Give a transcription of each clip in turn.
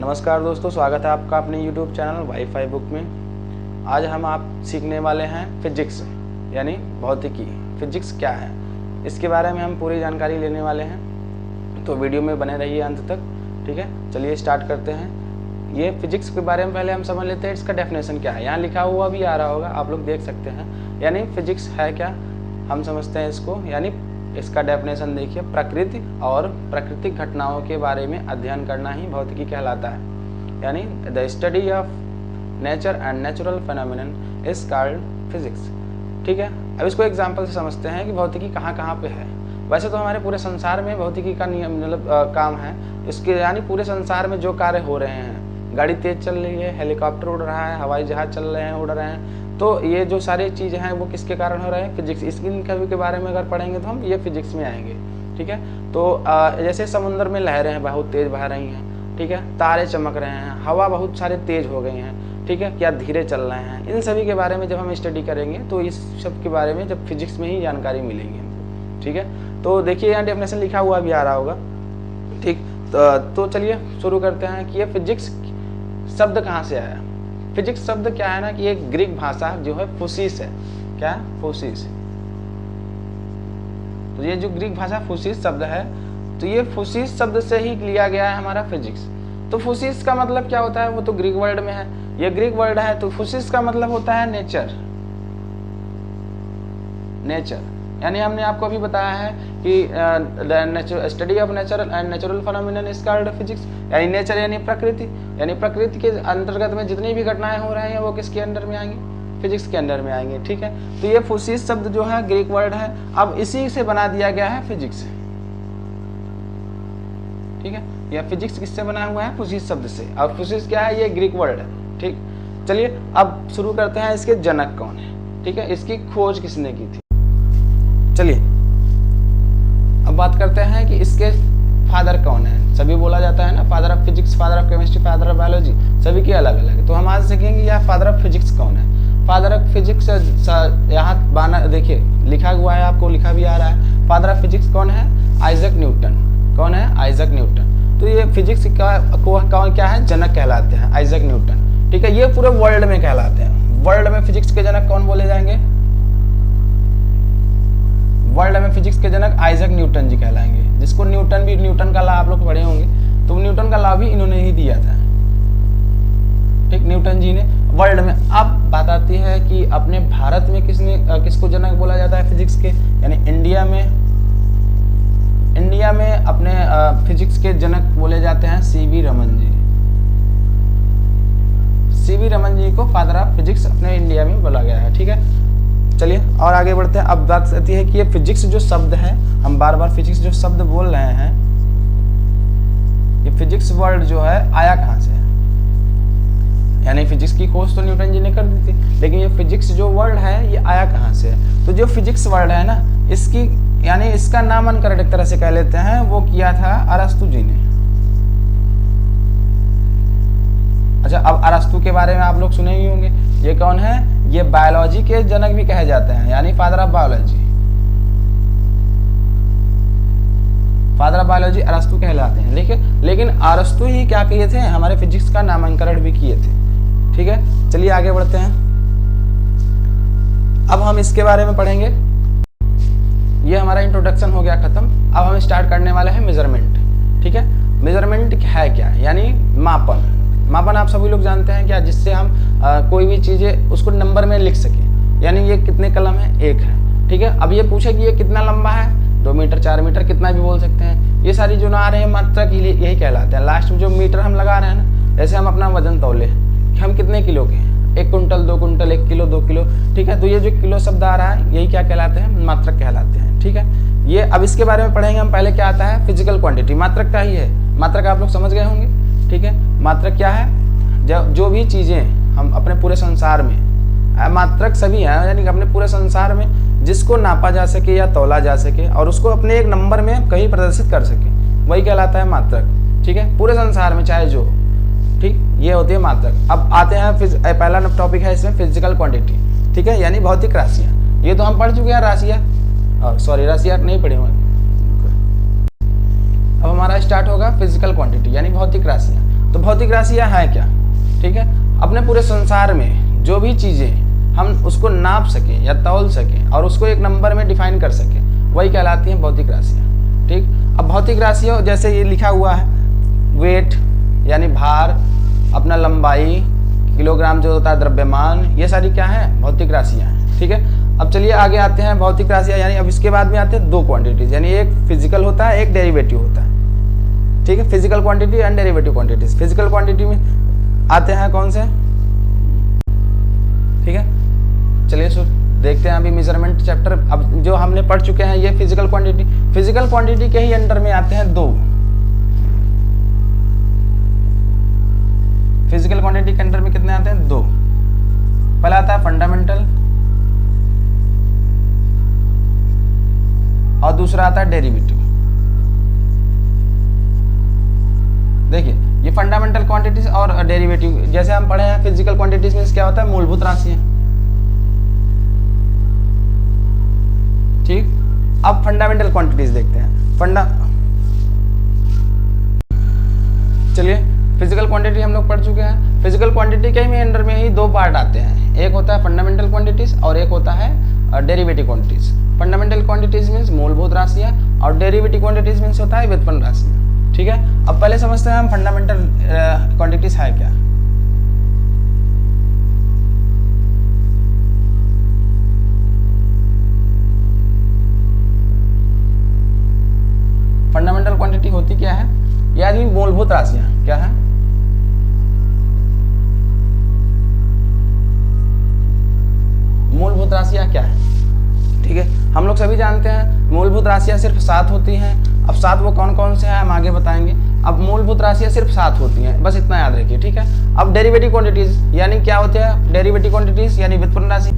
नमस्कार दोस्तों, स्वागत है आपका अपने YouTube चैनल वाईफाई बुक में। आज हम आप सीखने वाले हैं फिजिक्स यानी भौतिकी। फिजिक्स क्या है इसके बारे में हम पूरी जानकारी लेने वाले हैं, तो वीडियो में बने रहिए अंत तक। ठीक है, चलिए स्टार्ट करते हैं। ये फिजिक्स के बारे में पहले हम समझ लेते हैं, इसका डेफिनेशन क्या है। यहाँ लिखा हुआ भी आ रहा होगा, आप लोग देख सकते हैं। यानी फिजिक्स है क्या, हम समझते हैं इसको। यानी इसका डेफिनेशन देखिए, प्रकृति और प्राकृतिक घटनाओं के बारे में अध्ययन करना ही भौतिकी कहलाता है। यानी the study of nature and natural phenomenon is called physics. ठीक है, अब इसको एग्जांपल से समझते हैं कि भौतिकी कहाँ कहाँ पे है। वैसे तो हमारे पूरे संसार में भौतिकी का नियम मतलब काम है इसके, यानी पूरे संसार में जो कार्य हो रहे हैं, गाड़ी तेज चल रही है, हेलीकॉप्टर उड़ रहा है, हवाई जहाज चल रहे हैं, उड़ रहे हैं, तो ये जो सारी चीज़ें हैं वो किसके कारण हो रहे हैं, फिजिक्स। इसके के बारे में अगर पढ़ेंगे तो हम ये फिजिक्स में आएंगे। ठीक है, तो जैसे समुद्र में लहरें हैं बहुत तेज बह रही हैं, ठीक है, तारे चमक रहे हैं, हवा बहुत सारे तेज हो गई हैं, ठीक है, क्या धीरे चल रहे हैं, इन सभी के बारे में जब हम स्टडी करेंगे तो इस सब के बारे में जब फिजिक्स में ही जानकारी मिलेगी हमको। ठीक है, तो देखिए यहाँ डेफिनेशन लिखा हुआ भी आ रहा होगा। ठीक, तो चलिए शुरू करते हैं कि ये फिजिक्स शब्द कहाँ से आया। फिजिक्स शब्द क्या है ना कि एक ग्रीक भाषा जो है फुसिस है। क्या है? फुसिस। तो ये जो ग्रीक भाषा फुसिस शब्द है, तो ये फुसिस शब्द से ही लिया गया है हमारा फिजिक्स। तो फुसिस का मतलब क्या होता है, वो तो ग्रीक वर्ड में है, ये ग्रीक वर्ड है। तो फुसिस का मतलब होता है नेचर। नेचर यानी हमने आपको अभी बताया है कि study of nature and natural phenomenon is called physics. यानी नेचर यानी प्रकृति, यानी प्रकृति के अंतर्गत में जितनी भी घटनाएं हो रही हैं वो किसके अंडर में आएंगी, फिजिक्स के अंडर में आएंगे। ठीक है, तो ये फुसिस शब्द जो है ग्रीक वर्ड है, अब इसी से बना दिया गया है फिजिक्स। ठीक है, यह फिजिक्स किससे बना हुआ है, फुसिस शब्द से। और फुसिस क्या है, ये ग्रीक वर्ड है। ठीक, चलिए अब शुरू करते हैं। इसके जनक कौन है, ठीक है, इसकी खोज किसने की थी। चलिए अब बात करते हैं कि इसके फादर कौन है। सभी बोला जाता है ना, father of physics, father of chemistry, father of biology, सभी के अलग अलग है। तो हम आज सीखेंगे यह फादर ऑफ फिजिक्स कौन है। फादर ऑफ फिजिक्स यहाँ बाना देखिए लिखा हुआ है, आपको लिखा भी आ रहा है। फादर ऑफ फिजिक्स कौन है, आइजैक न्यूटन। कौन है, आइजैक न्यूटन। तो ये फिजिक्स का कौन क्या है, जनक कहलाते हैं आइजैक न्यूटन। ठीक है, ये पूरे वर्ल्ड में कहलाते हैं। वर्ल्ड में फिजिक्स के जनक कौन बोले जाएंगे, वर्ल्ड में फिजिक्स के जनक आइजैक न्यूटन जी कहलाएंगे, जिसको न्यूटन का लॉ आप लोग पढ़े होंगे। तो न्यूटन का लॉ भी इन्होंने ही दिया था। ठीक, न्यूटन जी ने वर्ल्ड में। अब बात आती है कि अपने भारत में किसको जनक बोला जाता है फिजिक्स के, यानी इंडिया में अपने फिजिक्स के जनक बोले जाते हैं सीवी रमन जी। सीवी रमन जी को फादर ऑफ फिजिक्स अपने इंडिया में बोला गया है। ठीक है, चलिए और आगे बढ़ते हैं। अब बात आती है कि ये फिजिक्स जो शब्द है, हम बार बार फिजिक्स जो शब्द बोल रहे हैं, ये फिजिक्स वर्ड जो है आया कहाँ से है। यानी फिजिक्स की खोज तो न्यूटन जी ने कर दी थी, लेकिन ये फिजिक्स जो वर्ड है ये आया कहाँ से है। तो जो फिजिक्स वर्ड है ना, इसकी यानी इसका नामकरण एक तरह से कह लेते हैं, वो किया था अरस्तु जी ने। अच्छा, अब अरस्तु के बारे में आप लोग सुने ही होंगे। ये कौन है, ये बायोलॉजी के जनक भी कहे जाते हैं, यानी father of biology. Father of biology अरस्तु कहलाते हैं। लेकिन अरस्तु ही क्या किए थे, हमारे फिजिक्स का नामकरण भी किए थे। ठीक है, चलिए आगे बढ़ते हैं। अब हम इसके बारे में पढ़ेंगे। ये हमारा इंट्रोडक्शन हो गया खत्म। अब हम स्टार्ट करने वाले हैं मेजरमेंट। ठीक है, मेजरमेंट है क्या, यानी मापन। मापन आप सभी लोग जानते हैं क्या, जिससे हम कोई भी चीजें उसको नंबर में लिख सके। यानी ये कितने कलम है, एक है। ठीक है, अब ये पूछे कि ये कितना लंबा है, 2 मीटर 4 मीटर कितना भी बोल सकते हैं। ये सारी जो ना आ रहे हैं मात्रक यही कहलाते हैं। लास्ट में जो मीटर हम लगा रहे हैं ना, जैसे हम अपना वजन तौले कि हम कितने किलो के हैं, 1 कुंटल 2 कुंटल 1 किलो 2 किलो। ठीक है, तो ये जो किलो शब्द आ रहा है यही क्या कहलाते हैं, मात्रक कहलाते हैं। ठीक है, ये अब इसके बारे में पढ़ेंगे हम। पहले क्या आता है, फिजिकल क्वांटिटी। मात्रक का ही है, मात्रक आप लोग समझ गए होंगे। ठीक है, मात्रक क्या है, जो भी चीजें हम अपने पूरे संसार में, मात्रक सभी हैं, यानी कि अपने पूरे संसार में जिसको नापा जा सके या तौला जा सके और उसको अपने एक नंबर में कहीं प्रदर्शित कर सके, वही कहलाता है मात्रक। ठीक है, पूरे संसार में चाहे जो। ठीक, ये होती है मात्रक। अब आते हैं पहला टॉपिक है इसमें फिजिकल क्वांटिटी। ठीक है, यानी भौतिक राशियां। ये तो हम पढ़ चुके हैं राशियां, सॉरी राशियां नहीं पढ़े हुए। अब हमारा स्टार्ट होगा फिजिकल क्वांटिटी यानी भौतिक राशियां। तो भौतिक राशियाँ है क्या? ठीक है, अपने पूरे संसार में जो भी चीज़ें हम उसको नाप सकें या तौल सकें और उसको एक नंबर में डिफाइन कर सकें, वही कहलाती हैं भौतिक राशियाँ। ठीक, अब भौतिक राशियों जैसे ये लिखा हुआ है, वेट यानी भार, अपना लंबाई, किलोग्राम जो होता है द्रव्यमान, ये सारी क्या है? भौतिक राशियाँ हैं। ठीक है, अब चलिए आगे आते हैं भौतिक राशियाँ, यानी अब इसके बाद में आते हैं दो क्वांटिटीज, यानी एक फिजिकल होता है, एक डेरिवेटिव होता है। ठीक है, physical quantity and derivative quantities. Physical quantity में आते हैं कौन से? ठीक है, चलिए देखते हैं अभी मेजरमेंट चैप्टर, अब जो हमने पढ़ चुके हैं ये फिजिकल क्वांटिटी। फिजिकल क्वांटिटी के ही अंडर में आते हैं दो। फिजिकल क्वांटिटी के अंडर में कितने आते हैं? दो। पहला आता है फंडामेंटल और दूसरा आता है डेरिवेटिव। देखिए, ये फंडामेंटल क्वांटिटीज और डेरिवेटिव, जैसे हम पढ़े हैं फिजिकल क्वांटिटीज में क्या होता है? मूलभूत राशियां। ठीक, अब फंडामेंटल क्वांटिटीज देखते हैं। चलिए, फिजिकल क्वांटिटी हम लोग पढ़ चुके हैं। फिजिकल क्वांटिटी के ही अंडर में ही दो पार्ट आते हैं, एक होता है फंडामेंटल क्वांटिटीज और एक होता है derivative quantities. Fundamental quantities means मूलभूत राशियां और डेरिवेटिव क्वांटिटीज मीन्स होता है व्युत्पन्न राशियां। ठीक है, अब पहले समझते हैं हम फंडामेंटल क्वांटिटीज है क्या। फंडामेंटल क्वांटिटी होती क्या है? यानी मूलभूत राशियां क्या है? मूलभूत राशियां क्या है? ठीक है, हम लोग सभी जानते हैं मूलभूत राशियां सिर्फ 7 होती हैं। अब 7 वो कौन कौन से हैं हम आगे बताएंगे। अब मूलभूत राशियां सिर्फ 7 होती हैं, बस इतना याद रखिए। ठीक है, अब डेरिवेटिव क्वांटिटीज यानी क्या होते हैं? डेरिवेटिव क्वांटिटीज यानी व्युत्पन्न राशि।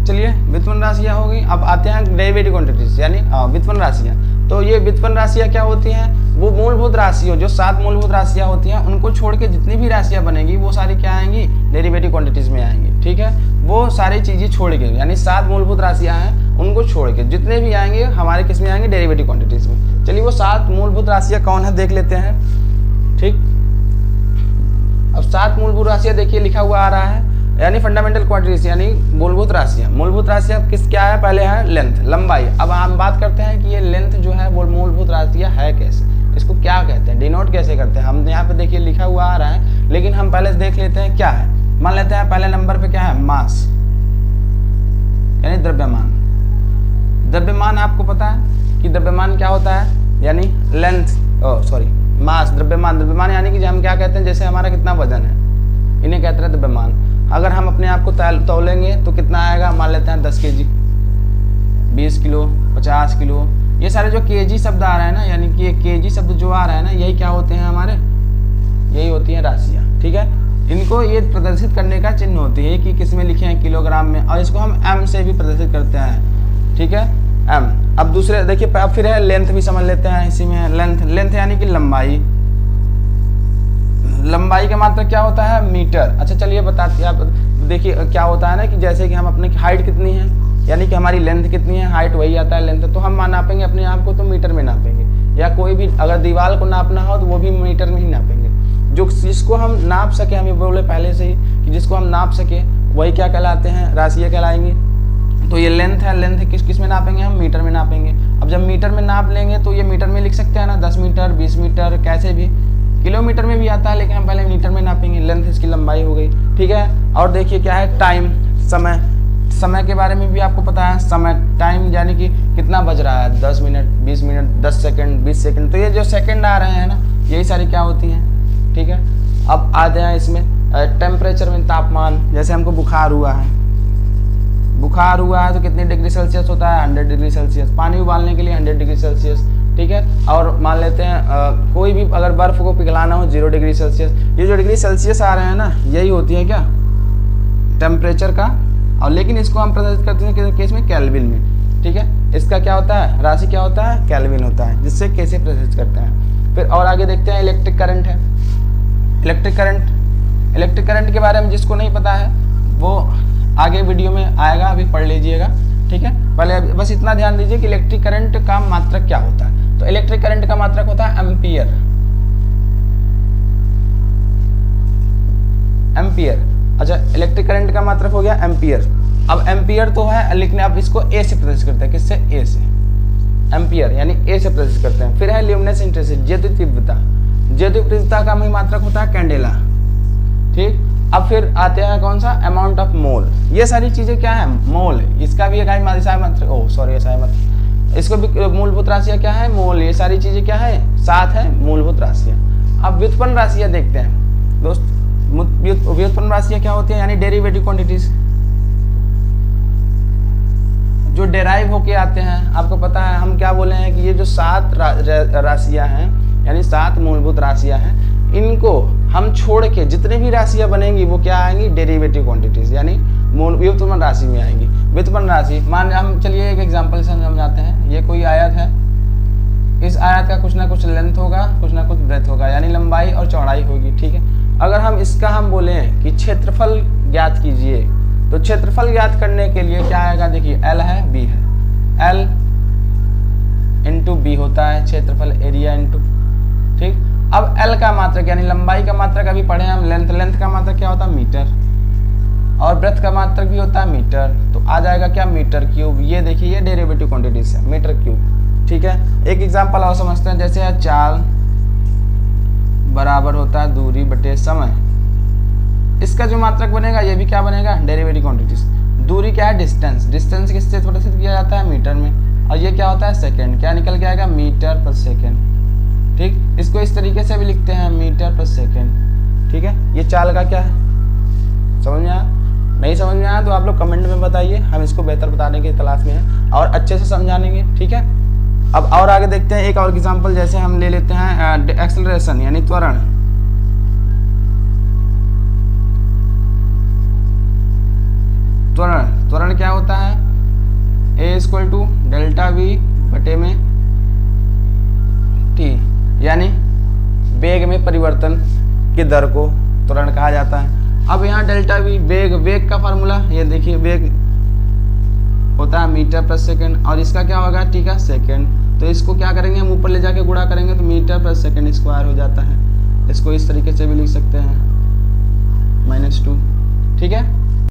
चलिए, व्युत्पन्न राशियां हो गई, अब आते हैं डेरिवेटिव क्वांटिटीज यानी व्युत्पन्न राशियां। तो ये व्युत्पन्न राशियां क्या होती हैं? वो मूलभूत राशियों, जो 7 मूलभूत राशियां होती हैं, उनको छोड़ के जितनी भी राशियां बनेगी वो सारी क्या आएंगी? डेरिवेटिव क्वांटिटीज में आएंगी। ठीक है, वो सारी चीजें छोड़ के, यानी 7 मूलभूत राशियां हैं, उनको छोड़ के जितने भी आएंगे हमारे किस में आएंगे? डेरिवेटिव क्वांटिटीज में। चलिए, वो 7 मूलभूत राशियां कौन है देख लेते हैं। ठीक, अब 7 मूलभूत राशियां देखिए लिखा हुआ आ रहा है, यानी फंडामेंटल क्वांटिटीज यानी मूलभूत राशियां। मूलभूत राशियां किस क्या है? पहले है लेंथ, लंबाई। अब हम बात करते हैं कि ये लेंथ जो है वो मूलभूत राशियां है कैसे, इसको क्या कहते हैं, डिनोट कैसे करते हैं। हम यहाँ पे देखिए लिखा हुआ आ रहा है, लेकिन हम पहले देख लेते हैं क्या है। मान लेते हैं पहले नंबर पे क्या है? मास यानी द्रव्यमान। द्रव्यमान आपको पता है कि द्रव्यमान क्या होता है? यानी लेंथ, मास, द्रव्यमान। द्रव्यमान यानी कि हम क्या कहते हैं? जैसे हमारा कितना वजन है, इन्हें कहते हैं द्रव्यमान। अगर हम अपने आप को तौलेंगे तो कितना आएगा? मान लेते हैं 10 kg, 20 किलो, 50 किलो, ये सारे जो केजी शब्द आ रहे हैं ना, यानी कि ये केजी शब्द जो आ रहा है ना, यही क्या होते हैं हमारे? यही होती हैं राशियाँ। ठीक है, इनको ये प्रदर्शित करने का चिन्ह होती है कि किस में लिखे हैं? किलोग्राम में, और इसको हम एम से भी प्रदर्शित करते हैं। ठीक है, एम। अब दूसरे देखिए, अब फिर है लेंथ भी समझ लेते हैं इसी में। लेंथ यानी कि लंबाई। लंबाई का मात्रक क्या होता है? मीटर। अच्छा चलिए बताते हैं। आप देखिए क्या होता है ना कि जैसे कि हम अपने हाइट कितनी है, यानी कि हमारी लेंथ कितनी है, हाइट वही आता है लेंथ, तो हम नापेंगे अपने आप को तो मीटर में नापेंगे, या कोई भी अगर दीवार को नापना हो तो वो भी मीटर में ही नापेंगे। जो जिसको हम नाप सके, हमें बोले पहले से ही कि जिसको हम नाप सके वही क्या कहलाते हैं? राशियाँ कहलाएंगी। तो ये लेंथ है, लेंथ किस में नापेंगे? हम मीटर में नापेंगे। अब जब मीटर में नाप लेंगे तो ये मीटर में लिख सकते हैं ना, 10 मीटर, 20 मीटर, कैसे भी। किलोमीटर में भी आता है, लेकिन हम पहले मीटर में नापेंगे। लेंथ इसकी लंबाई हो गई। ठीक है, और देखिए क्या है? टाइम, समय। समय के बारे में भी आपको पता है, समय, टाइम यानी कि कितना बज रहा है? 10 मिनट, 20 मिनट, 10 सेकंड, 20 सेकंड। तो ये जो सेकंड आ रहे हैं ना, यही सारी क्या होती हैं। ठीक है, अब आते हैं इसमें टेम्परेचर में, तापमान। जैसे हमको बुखार हुआ है, बुखार हुआ है तो कितने डिग्री सेल्सियस होता है? 100 डिग्री सेल्सियस। पानी उबालने के लिए 100 डिग्री सेल्सियस। ठीक है, और मान लेते हैं कोई भी अगर बर्फ को पिघलाना हो 0 डिग्री सेल्सियस। ये जो डिग्री सेल्सियस आ रहे हैं ना, यही होती है क्या? टेम्परेचर का। और लेकिन इसको हम प्रदर्शित करते हैं किस केस में? केल्विन में। ठीक है, इसका क्या होता है? राशि क्या होता है? केल्विन होता है, जिससे कैसे प्रदर्शित करते हैं। फिर और आगे देखते हैं, इलेक्ट्रिक करंट है। इलेक्ट्रिक करंट के बारे में जिसको नहीं पता है वो आगे वीडियो में आएगा, अभी पढ़ लीजिएगा। ठीक है, पहले बस इतना ध्यान दीजिए कि इलेक्ट्रिक करंट का मात्रक क्या होता है। तो इलेक्ट्रिक करंट का मात्रक होता है एम्पियर। एम्पियर। अच्छा, इलेक्ट्रिक करंट का मात्रक हो गया एम्पियर। अब एम्पियर तो है, लेकिन आप इसको ए से प्रदर्शित करते हैं। किससे? ए से। एम्पियर यानी ए से प्रदर्शित करते हैं। फिर है ल्यूमिनेस इंटेंसिटी, ज्योति तीव्रता। ज्योति तीव्रता का ही मात्रक होता है कैंडेला। ठीक, अब फिर आते हैं कौन सा? Amount of mole. ये सारी चीजें क्या है? मोल। इसका भी एक इसको भी मूलभूत राशियां क्या है? मोल। ये सारी चीजें क्या है? 7 है मूलभूत राशियां। अब व्युत्पन्न राशियां देखते हैं दोस्त। व्युत्पन्न राशियां क्या होती है? यानी डेरिवेटिव क्वांटिटीज जो डेराइव होके आते हैं। आपको पता है हम क्या बोले हैं कि ये जो 7 राशियां हैं, यानी 7 मूलभूत राशियां हैं, इनको हम छोड़ के जितने भी राशियां बनेंगी वो क्या आएंगी? डेरिवेटिव क्वांटिटीज, यानी व्युत्पन्न राशि में आएंगी। व्युत्पन्न राशि मान हम चलिए एक एग्जांपल से समझाते हैं। ये कोई आयत है, इस आयत का कुछ ना कुछ लेंथ होगा, कुछ ना कुछ ब्रेथ होगा, यानी लंबाई और चौड़ाई होगी। ठीक है, अगर हम इसका हम बोले कि क्षेत्रफल ज्ञात कीजिए, तो क्षेत्रफल ज्ञात करने के लिए क्या आएगा? देखिए L है, B है, L इंटू B होता है क्षेत्रफल, एरिया इंटू। ठीक, अब L का मात्रक यानी लंबाई का मात्रक अभी पढ़े हम, लेंथ का मात्रक क्या होता है? मीटर, और ब्रेथ का मात्रक भी होता है मीटर। तो आ जाएगा क्या? Metre cube. ये देखिए ये डेरिवेटिव क्वांटिटीज है, मीटर क्यूब। ठीक है, एक एग्जांपल और समझते हैं। जैसे है चाल बराबर होता है दूरी बटे समय। इसका जो मात्रक बनेगा ये भी क्या बनेगा? Derivative quantities. दूरी क्या है? डिस्टेंस। डिस्टेंस किससे प्रदर्शित किया जाता है? मीटर में। और ये क्या होता है? सेकंड। क्या निकल के आएगा? मीटर पर सेकंड। ठीक, इसको इस तरीके से भी लिखते हैं, मीटर पर सेकंड। ठीक है, ये चाल का क्या है? समझ में आया? नहीं समझ में आया तो आप लोग कमेंट में बताइए, हम इसको बेहतर बताने की तलाश में हैं और अच्छे से समझानेंगे। ठीक है, अब और आगे देखते हैं एक और एग्जांपल। जैसे हम ले लेते हैं एक्सेलरेशन यानी त्वरण। त्वरण क्या होता है? A = डेल्टा V बटे में T, यानी वेग में परिवर्तन की दर को त्वरण कहा जाता है। अब यहाँ डेल्टा V वेग का फार्मूला, ये देखिए वेग होता है मीटर पर सेकंड, और इसका क्या होगा? T का सेकंड। तो इसको क्या करेंगे? हम ऊपर ले जाके गुणा करेंगे तो मीटर पर सेकंड स्क्वायर हो जाता है। इसको इस तरीके से भी लिख सकते हैं, -2। ठीक है,